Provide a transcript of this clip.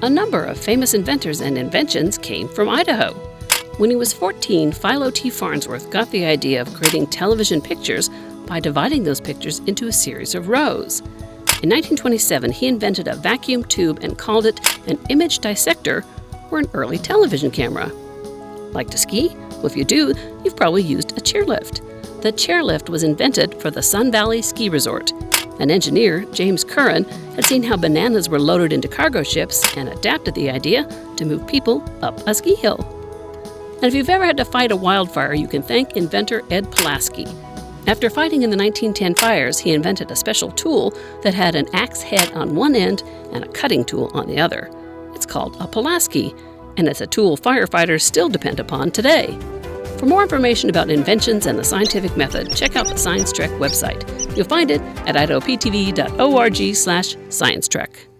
A number of famous inventors and inventions came from Idaho. When he was 14, Philo T. Farnsworth got the idea of creating television pictures by dividing those pictures into a series of rows. In 1927, he invented a vacuum tube and called it an image dissector, or an early television camera. Like to ski? Well, if you do, you've probably used a chairlift. The chairlift was invented for the Sun Valley Ski Resort. An engineer, James Curran, had seen how bananas were loaded into cargo ships and adapted the idea to move people up a ski hill. And if you've ever had to fight a wildfire, you can thank inventor Ed Pulaski. After fighting in the 1910 fires, he invented a special tool that had an axe head on one end and a cutting tool on the other. It's called a Pulaski, and it's a tool firefighters still depend upon today. For more information about inventions and the scientific method, check out the Science Trek website. You'll find it at idoptv.org/sciencetrek.